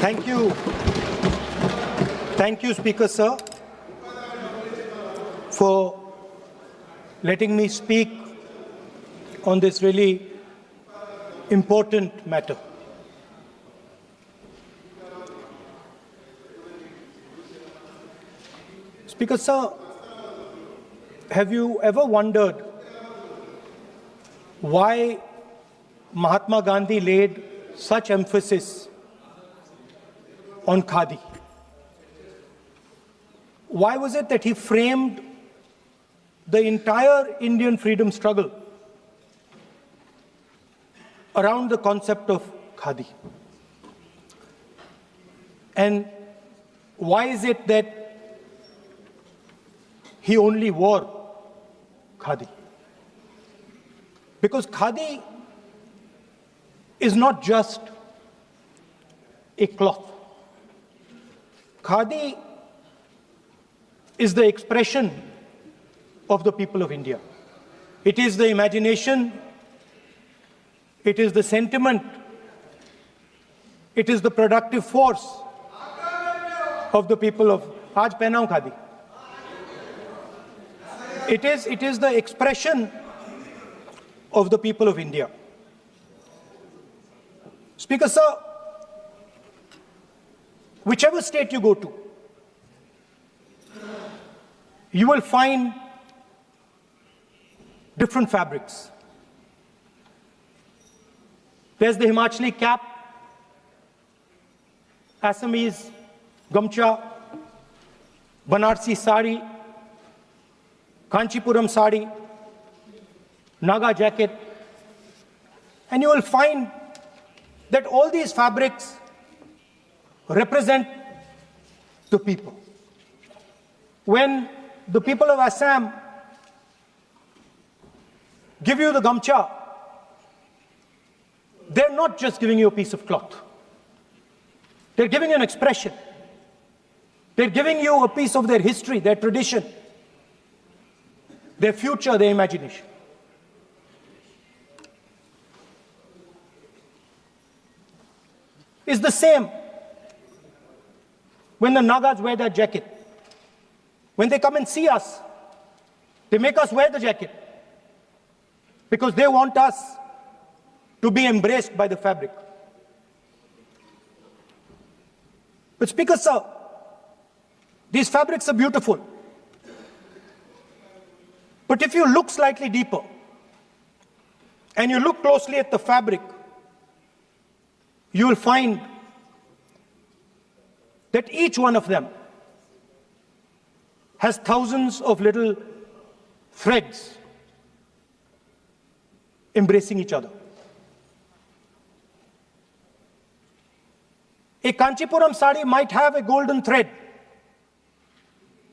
Thank you. Thank you, Speaker, sir, for letting me speak on this really important matter. Speaker, sir, have you ever wondered why Mahatma Gandhi laid such emphasis on Khadi? Why was it that he framed the entire Indian freedom struggle around the concept of Khadi? And why is it that he only wore Khadi? Because Khadi is not just a cloth. Khadi is the expression of the people of India. It is the imagination, it is the sentiment, it is the productive force of the people of Aaj pehnaun Khadi. It is the expression of the people of India. Speaker, sir, whichever state you go to, you will find different fabrics. There's the Himachali cap, Assamese gamcha, Banarsi sari, Kanchipuram sari, Naga jacket, and you will find that all these fabrics represent the people. When the people of Assam give you the gamcha, they're not just giving you a piece of cloth. They're giving you an expression. They're giving you a piece of their history, their tradition, their future, their imagination. It's the same when the Nagas wear that jacket. When they come and see us, they make us wear the jacket because they want us to be embraced by the fabric. But Speaker, sir, these fabrics are beautiful. But if you look slightly deeper and you look closely at the fabric, you will find that each one of them has thousands of little threads embracing each other. A Kanchipuram sari might have a golden thread,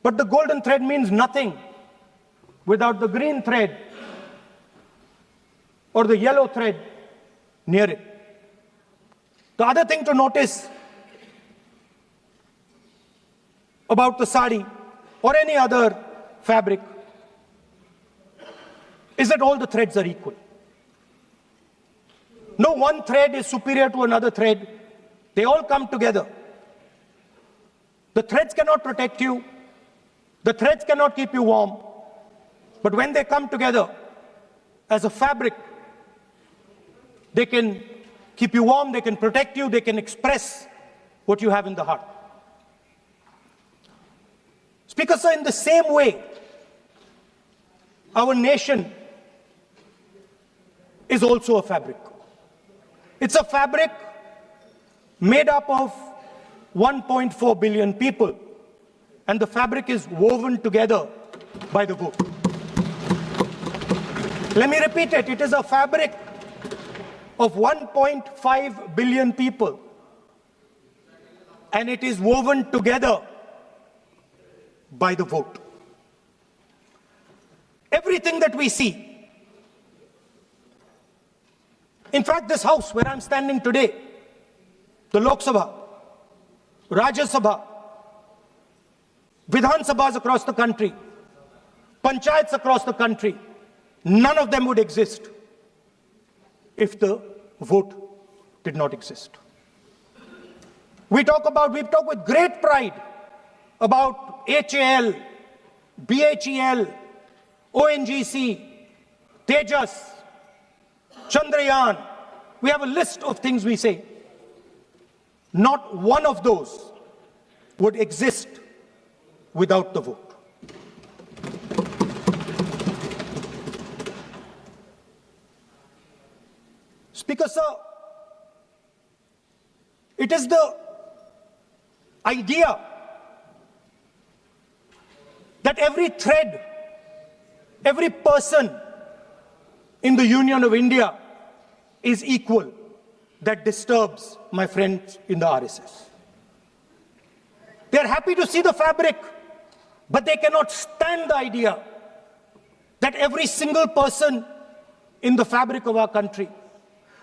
but the golden thread means nothing without the green thread or the yellow thread near it. The other thing to notice about the sari or any other fabric is that all the threads are equal. No one thread is superior to another thread. They all come together. The threads cannot protect you. The threads cannot keep you warm. But when they come together as a fabric, they can keep you warm, they can protect you, they can express what you have in the heart. Speaker, sir, in the same way, our nation is also a fabric. It's a fabric made up of 1.4 billion people, and the fabric is woven together by the vote. Let me repeat it. It is a fabric of 1.5 billion people, and it is woven together by the vote. Everything that we see, in fact, this house where I'm standing today, the Lok Sabha, Rajya Sabha, Vidhan Sabhas across the country, Panchayats across the country, none of them would exist if the vote did not exist. We talk with great pride about HAL, BHEL, ONGC, Tejas, Chandrayaan. We have a list of things we say. Not one of those would exist without the vote. Speaker, sir, it is the idea that every thread, every person in the Union of India is equal that disturbs my friends in the RSS. They are happy to see the fabric, but they cannot stand the idea that every single person in the fabric of our country,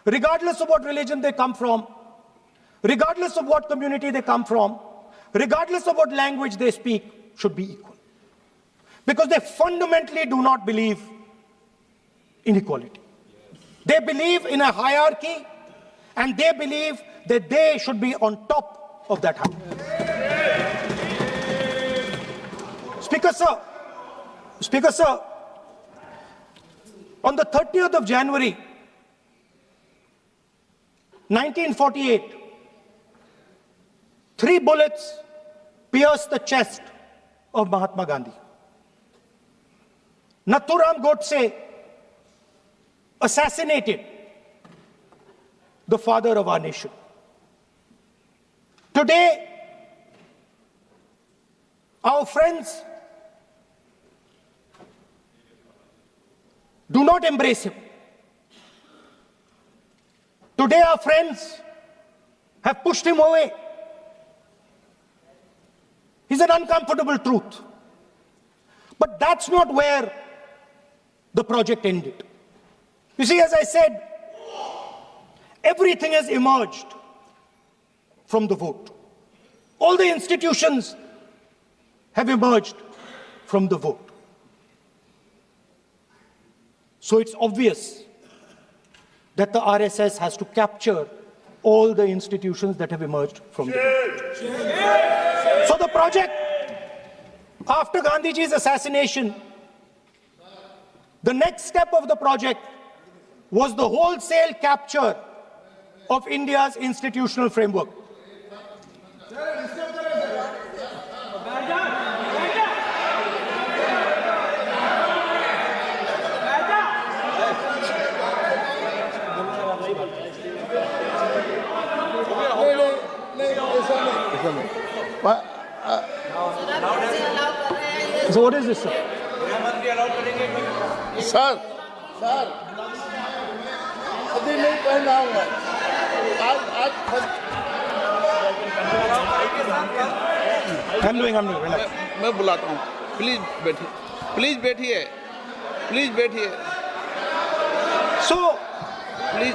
regardless of what religion they come from, regardless of what community they come from, regardless of what language they speak, should be equal. Because they fundamentally do not believe in equality. They believe in a hierarchy, and they believe that they should be on top of that hierarchy. Speaker, sir, on the 30th of January, 1948, 3 bullets pierced the chest of Mahatma Gandhi. Nathuram Godse assassinated the father of our nation. Today, our friends do not embrace him. Today, our friends have pushed him away. He's an uncomfortable truth. But that's not where the project ended. You see, as I said, everything has emerged from the vote. All the institutions have emerged from the vote. So it's obvious that the RSS has to capture all the institutions that have emerged from the vote. So the project, after Gandhiji's assassination, the next step of the project was the wholesale capture of India's institutional framework. So what is this, sir? Sir, अभी नहीं पहना हुआ I'm doing. मैं बुलाता हूँ please बैठिए So, please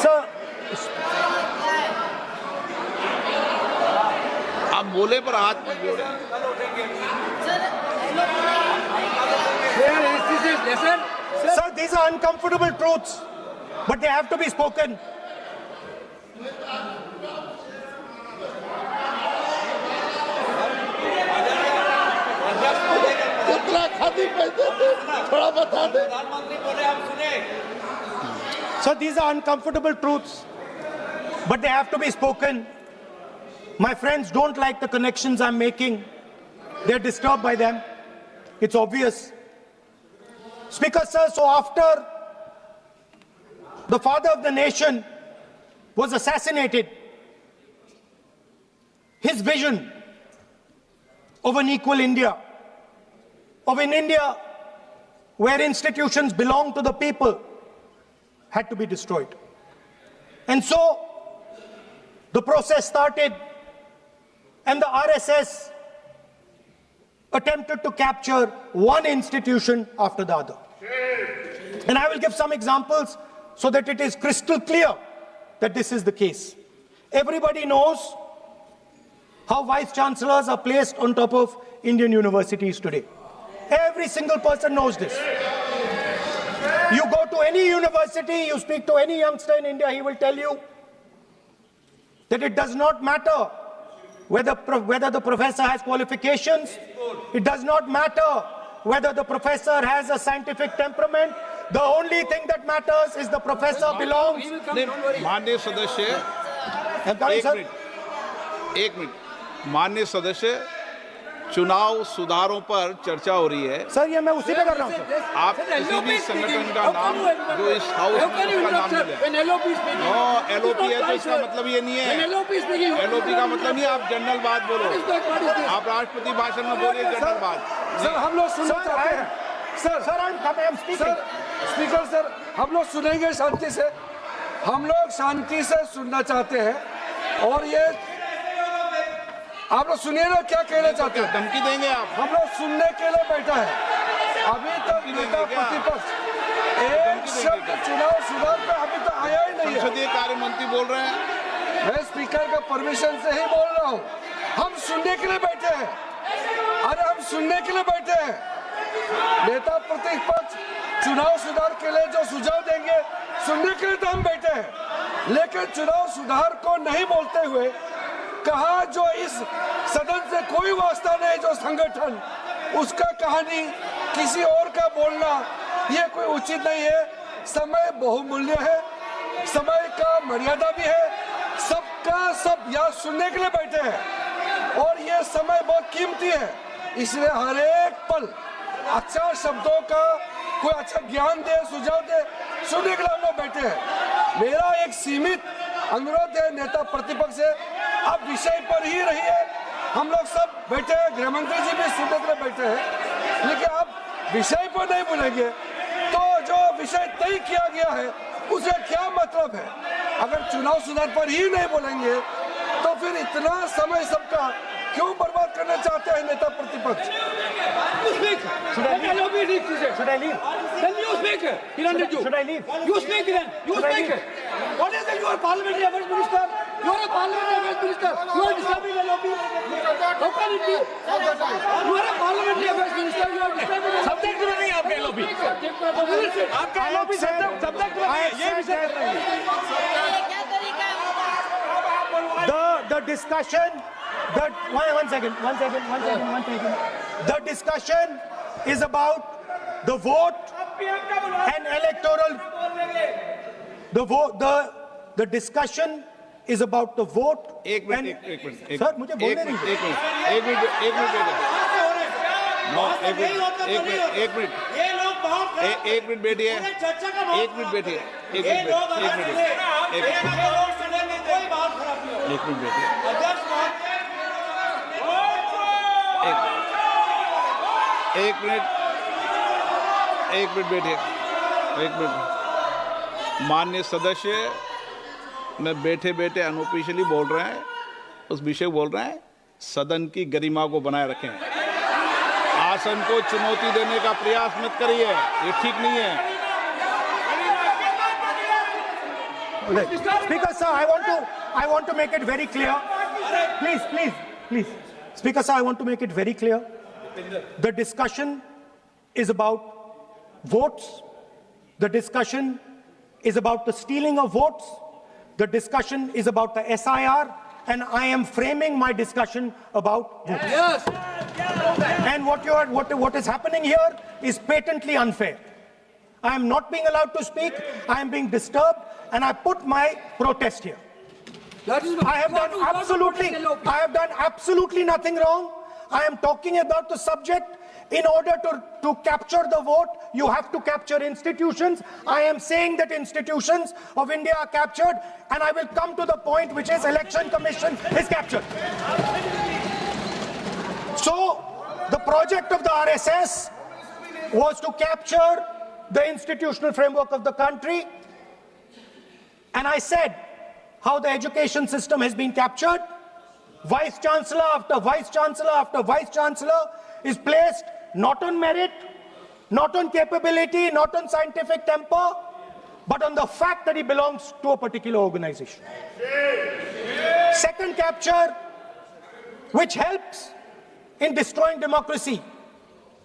sir, आप बोले पर हाथ मत जोड़े sir, these are uncomfortable truths, but they have to be spoken. कितना खादी पहनते थे थोड़ा बता दे So these are uncomfortable truths, but they have to be spoken. My friends don't like the connections I'm making. They're disturbed by them. It's obvious. Speaker, sir, so after the father of the nation was assassinated, his vision of an equal India, of an India where institutions belong to the people, had to be destroyed. And so the process started, and the RSS attempted to capture one institution after the other. And I will give some examples so that it is crystal clear that this is the case. Everybody knows how vice chancellors are placed on top of Indian universities today. Every single person knows this. You go to any university, you speak to any youngster in India, he will tell you that it does not matter whether the professor has qualifications. It does not matter whether the professor has a scientific temperament. The only thing that matters is the professor belongs. माननीय सदस्य, एक minute, माननीय सदस्य, चुनाव सुधारों पर चर्चा हो रही है। सर ये मैं उसी पे कर रहा हूँ सर। आप किसी भी संगठन का नाम जो इस हाउस में उसका नाम मिले। एलओपी है तो इसका मतलब ये नहीं है। एलओपी का मतलब नहीं, आप जनरल बात बोलो। आप राष्ट्रपति भाषण में बोलिए जनरल बात। सर हम लोग सुनना चाहते हैं। सर स्पीकर सर, हम लोग सुनेंगे शांति से। हम लोग शांति से सुनना चाहते हैं और ये आप लोग सुनिए ना क्या कहना चाहते हैं। धमकी देंगे आप? हम लोग सुनने के लिए बैठा है। अभी तक नेता प्रतिपक्ष एक शब्द चुनाव सुधार पे अभी तक आया ही नहीं है। संसदीय कार्य मंत्री बोल रहे हैं। मैं स्पीकर का परमिशन से ही बोल रहा हूँ। हम सुनने के लिए बैठे हैं। अरे हम सुनने के लिए बैठे हैं। नेता प्रतिपक्ष चुनाव सुधार के लिए जो सुझाव देंगे सुनने के लिए तो हम बैठे हैं, लेकिन चुनाव सुधार को नहीं बोलते हुए कहा जो इस सदन से कोई वास्ता नहीं, जो संगठन उसका कहानी किसी और का बोलना ये कोई उचित नहीं है। समय बहुमूल्य है, समय का मर्यादा भी है। सबका सब यहाँ सुनने के लिए बैठे हैं और ये समय बहुत कीमती है, इसलिए हर एक पल अच्छा शब्दों का कोई अच्छा ज्ञान दे, सुझाव दे, सुनने के लिए हम लोग बैठे हैं। मेरा एक सीमित अनुरोध है नेता प्रतिपक्ष से, आप विषय पर ही रहिए। हम लोग सब बैठे हैं, गृह मंत्री जी भी सुनने के लिए बैठे हैं, लेकिन आप विषय पर नहीं बोलेंगे तो जो विषय तय किया गया है उसे क्या मतलब है। अगर चुनाव सुधार पर ही नहीं बोलेंगे तो फिर इतना समय सबका क्यों बर्बाद करना चाहते हैं नेता प्रतिपक्ष। Should I leave? Then you speak. Should I leave? You speak then. You speak. What is it? You are parliamentary affairs minister. You are a parliamentary affairs minister. You are disturbing the lobby. How can it be? You are a parliamentary affairs minister. You are disturbing the subject में नहीं आपके lobby. आपका lobby subject में नहीं है. ये विषय कर रहे हैं. The discussion. One second. The discussion is about the vote and electoral. The discussion is about the vote. एक मिनट सर मुझे बोलने दीजिए। एक मिनट एक मिनट बैठिए। माननीय सदस्य, मैं बैठे बैठे अनऑफिशियली बोल रहे हैं, उस विषय बोल रहे हैं, सदन की गरिमा को बनाए रखें। आसन को चुनौती देने का प्रयास मत करिए, ये ठीक नहीं है। Speaker sir, I want to make it very clear. Please. Speaker sir, I want to make it very clear. The discussion is about votes. The discussion is about the stealing of votes. The discussion is about the SIR, and I am framing my discussion about votes. Yes. And what is happening here is patently unfair. I am not being allowed to speak. I am being disturbed, and I put my protest here. I have done absolutely nothing wrong. I am talking about the subject. In order to capture the vote, you have to capture institutions. I am saying that institutions of India are captured, and I will come to the point which is Election Commission is captured. So, the project of the RSS was to capture the institutional framework of the country, and I said how the education system has been captured. Vice Chancellor after Vice Chancellor after Vice Chancellor is placed not on merit, not on capability, not on scientific temper, but on the fact that he belongs to a particular organization. Second capture, which helps in destroying democracy,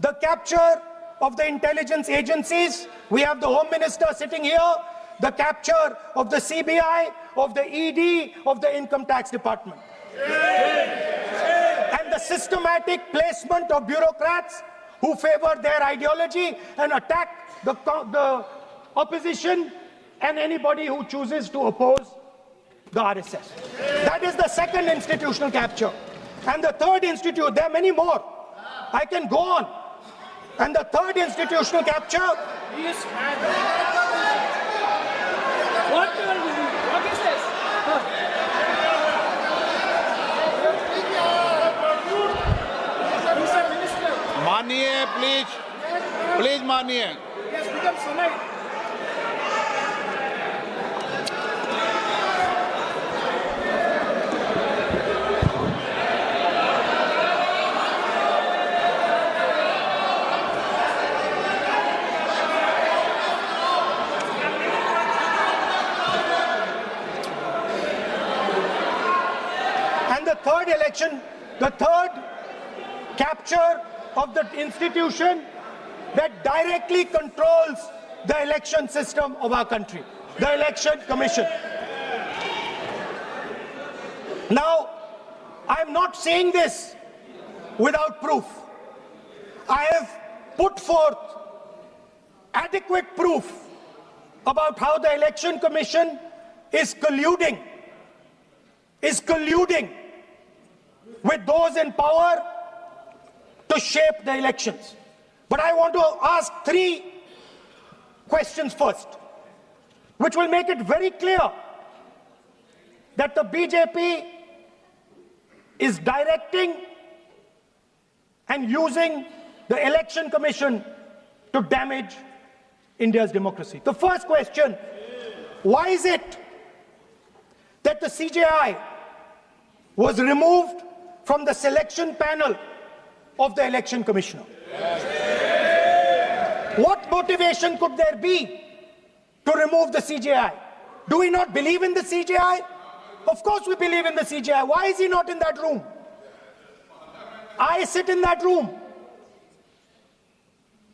the capture of the intelligence agencies. We have the Home Minister sitting here, the capture of the CBI, of the ED, of the Income Tax Department. And the systematic placement of bureaucrats who favor their ideology and attack the opposition and anybody who chooses to oppose the RSS. That is the second institutional capture. And the third there are many more. I can go on. And the third institutional capture. What is this? मानिए please मानिए. Yes, become sonite. The third capture of the institution that directly controls the election system of our country, the Election Commission. Now, I'm not saying this without proof. I have put forth adequate proof about how the Election Commission is colluding with those in power to shape the elections. But I want to ask three questions first, which will make it very clear that the BJP is directing and using the Election Commission to damage India's democracy. The first question, why is it that the CJI was removed from the selection panel of the Election Commissioner? What motivation could there be to remove the CJI? Do we not believe in the CJI? Of course we believe in the CJI. Why is he not in that room? I sit in that room.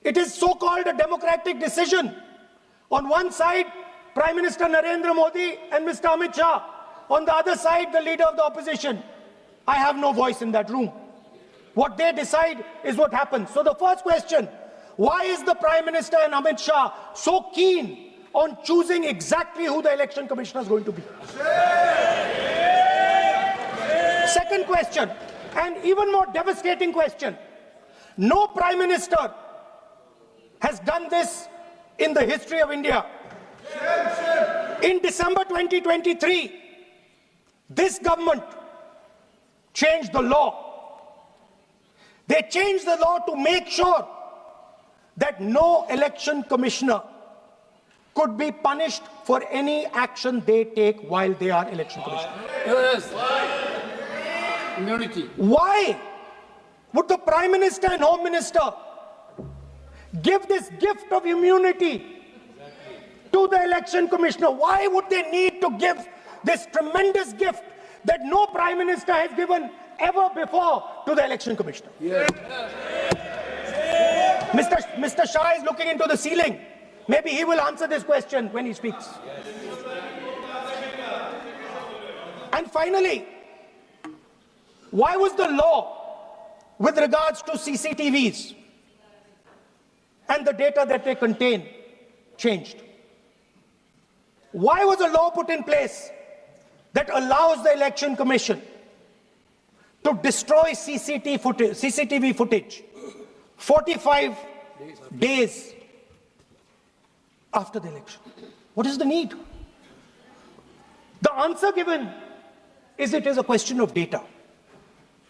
It is so-called a democratic decision. On one side, Prime Minister Narendra Modi and Mr. Amit Shah. On the other side, the leader of the opposition. I have no voice in that room. What they decide is what happens. So the first question, why is the Prime Minister and Amit Shah so keen on choosing exactly who the Election Commissioner is going to be? Second question, and even more devastating question, no Prime Minister has done this in the history of India. In December 2023, this government changed the law. They changed the law to make sure that no election commissioner could be punished for any action they take while they are election commissioner. Yes. Immunity. Why would the Prime Minister and Home Minister give this gift of immunity to the election commissioner? Why would they need to give this tremendous gift that no Prime Minister has given ever before to the election commissioner? Yes. Mr. Shah is looking into the ceiling. Maybe he will answer this question when he speaks. And finally, why was the law with regards to CCTVs and the data that they contain changed? Why was a law put in place that allows the Election Commission to destroy CCTV footage 45 days after the election? What is the need? The answer given is it is a question of data.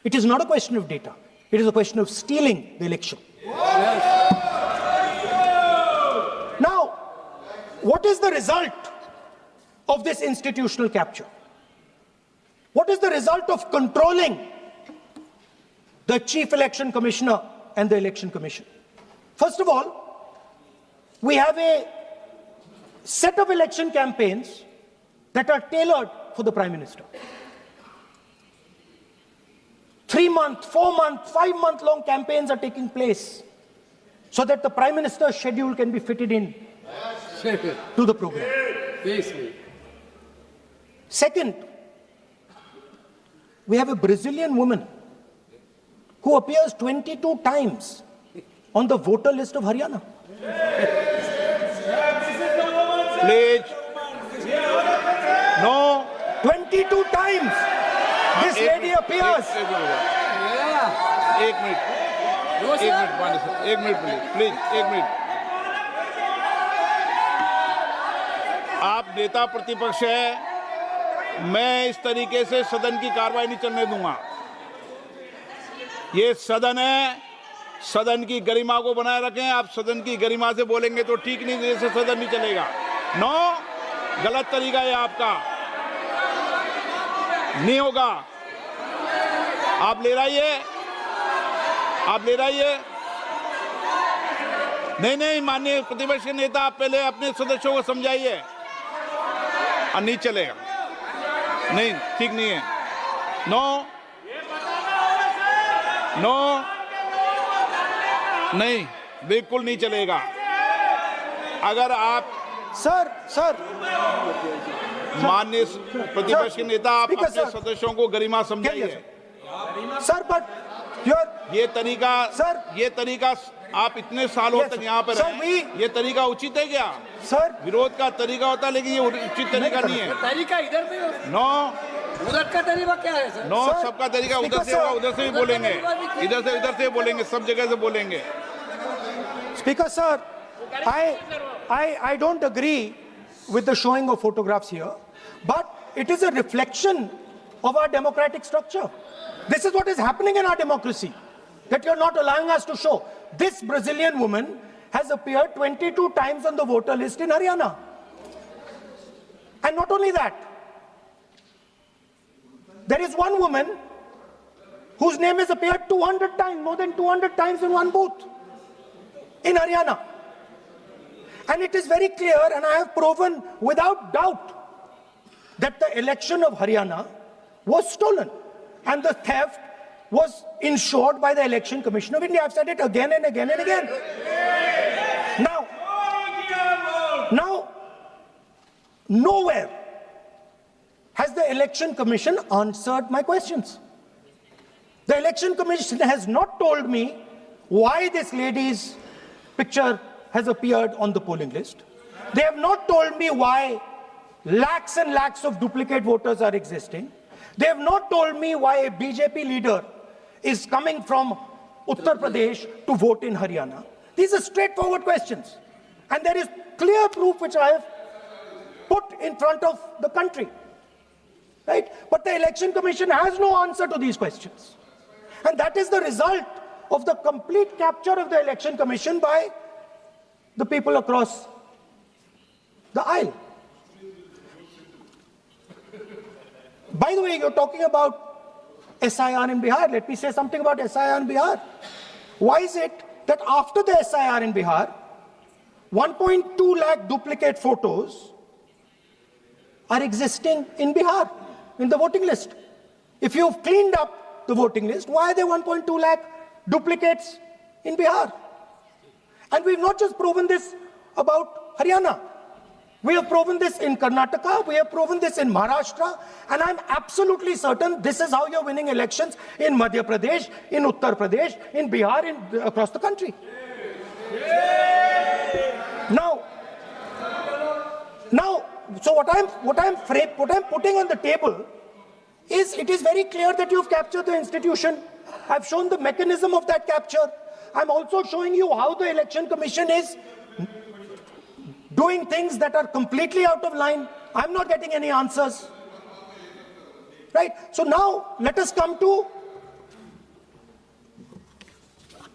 It is not a question of data. It is a question of stealing the election. Now, what is the result of this institutional capture? What is the result of controlling the Chief Election Commissioner and the Election Commission? First of all, we have a set of election campaigns that are tailored for the Prime Minister. 3-month, 4-month, 5-month long campaigns are taking place. so that the Prime Minister's schedule can be fitted in to the program. Second, we have a Brazilian woman who appears 22 times on the voter list of Haryana. Please. No. 22 times this lady appears. एक minute please एक minute. आप नेता प्रतिपक्ष है, मैं इस तरीके से सदन की कार्रवाई नहीं चलने दूंगा। ये सदन है, सदन की गरिमा को बनाए रखें। आप सदन की गरिमा से बोलेंगे तो ठीक नहीं, जैसे सदन नहीं चलेगा। नो, गलत तरीका है आपका, नहीं होगा। आप ले रहिए, आप ले रहिए। नहीं, माननीय प्रतिपक्ष के नेता, आप पहले अपने सदस्यों को समझाइए। नहीं चलेगा, नहीं, ठीक नहीं है। नो, नहीं, बिल्कुल नहीं चलेगा। अगर आप सर माननीय प्रतिपक्ष के नेता, आप अपने सदस्यों को गरिमा समझाइए। सर, बट ये तरीका आप इतने सालों तक यहाँ पर रहे, ये तरीका उचित है क्या? सर, विरोध का तरीका होता है, लेकिन ये उचित तरीका नहीं है। तरीका इधर पे नो, उधर का तरीका क्या है सर? नो, सबका तरीका उधर से होगा, उधर से भी बोलेंगे, इधर से बोलेंगे, सब जगह से बोलेंगे। Speaker sir, I don't agree with the showing of photographs here, but it is a reflection of our democratic structure. This is what is happening in our democracy, that you're not allowing us to show. This Brazilian woman has appeared 22 times on the voter list in Haryana. And not only that, there is one woman whose name has appeared 200 times, more than 200 times in one booth in Haryana. And it is very clear, and I have proven without doubt, that the election of Haryana was stolen. And the theft was ensured by the Election Commission of India. I've said it again and again and again. Now, nowhere has the Election Commission answered my questions. The Election Commission has not told me why this lady's picture has appeared on the polling list. They have not told me why lakhs and lakhs of duplicate voters are existing. They have not told me why a BJP leader is coming from Uttar Pradesh to vote in Haryana. These are straightforward questions. And there is clear proof which I have put in front of the country. Right? But the Election Commission has no answer to these questions. And that is the result of the complete capture of the Election Commission by the people across the aisle. By the way, you're talking about SIR in Bihar. Let me say something about SIR in Bihar. Why is it that after the SIR in Bihar, 1.2 lakh duplicate photos are existing in Bihar, in the voting list? If you've cleaned up the voting list, why are there 1.2 lakh duplicates in Bihar? And we've not just proven this about Haryana. We have proven this in Karnataka, we have proven this in Maharashtra, and I'm absolutely certain this is how you're winning elections in Madhya Pradesh, in Uttar Pradesh, in Bihar, across the country. Now, so what I'm putting on the table is, it is very clear that you've captured the institution. I've shown the mechanism of that capture. I'm also showing you how the Election Commission is doing things that are completely out of line. I'm not getting any answers. Right? So now, let us come to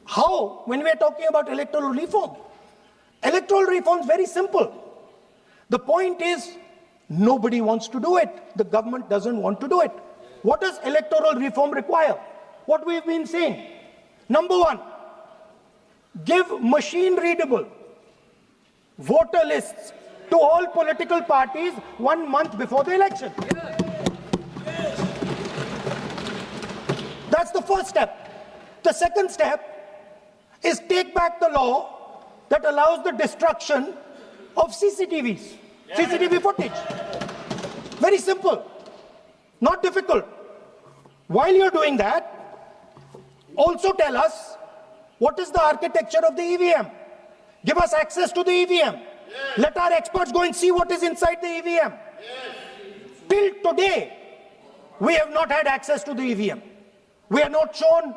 how, when we are talking about electoral reform. Electoral reform is very simple. The point is, nobody wants to do it. The government doesn't want to do it. What does electoral reform require? What we've been saying. Number one, give machine-readable voter lists to all political parties 1 month before the election. That's the first step. The second step, is take back the law that allows the destruction of CCTVs, CCTV footage. Very simple, not difficult. While you're doing that, also tell us what is the architecture of the EVM. Give us access to the EVM. Let our experts go and see what is inside the EVM. Till today, we have not had access to the EVM. We are not shown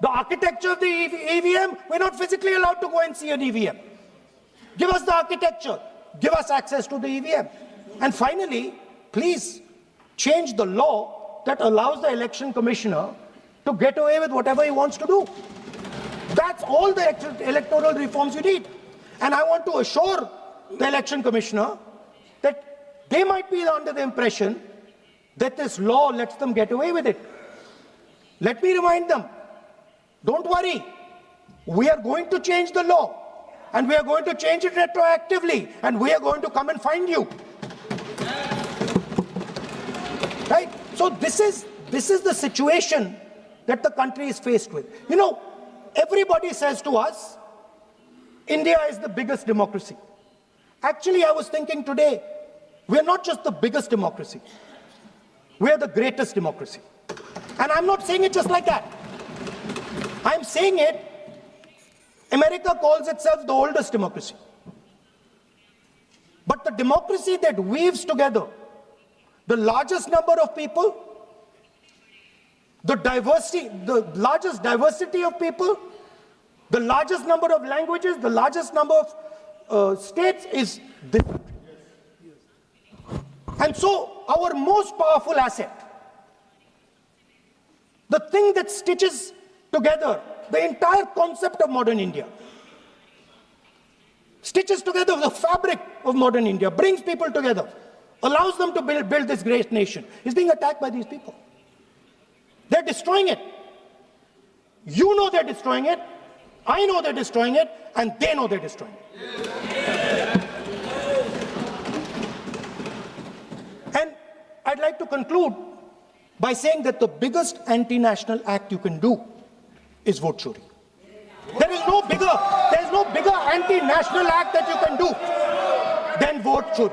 the architecture of the EVM. We're not physically allowed to go and see an EVM. Give us the architecture. Give us access to the EVM. And finally, please change the law that allows the election commissioner to get away with whatever he wants to do. That's all the electoral reforms you need. And I want to assure the election commissioner that they might be under the impression that this law lets them get away with it. Let me remind them, don't worry, we are going to change the law, and we are going to change it retroactively, and we are going to come and find you. Right? So this is the situation that the country is faced with. You know, everybody says to us, India is the biggest democracy. Actually, I was thinking today, we're not just the biggest democracy, we're the greatest democracy. And I'm not saying it just like that. I'm saying it, America calls itself the oldest democracy. But the democracy that weaves together the largest number of people, the largest diversity of people, the largest number of languages, the largest number of states is this country. And so our most powerful asset, the thing that stitches together the entire concept of modern India, stitches together the fabric of modern India, brings people together, allows them to build this great nation, is being attacked by these people. They're destroying it. You know they're destroying it. I know they're destroying it, and they know they're destroying it. And I'd like to conclude by saying that the biggest anti-national act you can do is vote chori. There is no bigger anti-national act that you can do than vote chori.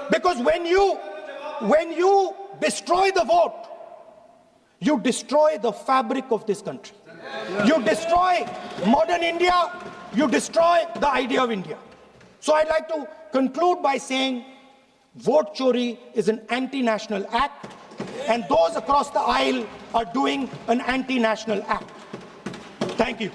Because when you destroy the vote, you destroy the fabric of this country. You destroy modern India, you destroy the idea of India. So I'd like to conclude by saying vote chori is an anti-national act, and those across the aisle are doing an anti-national act. Thank you.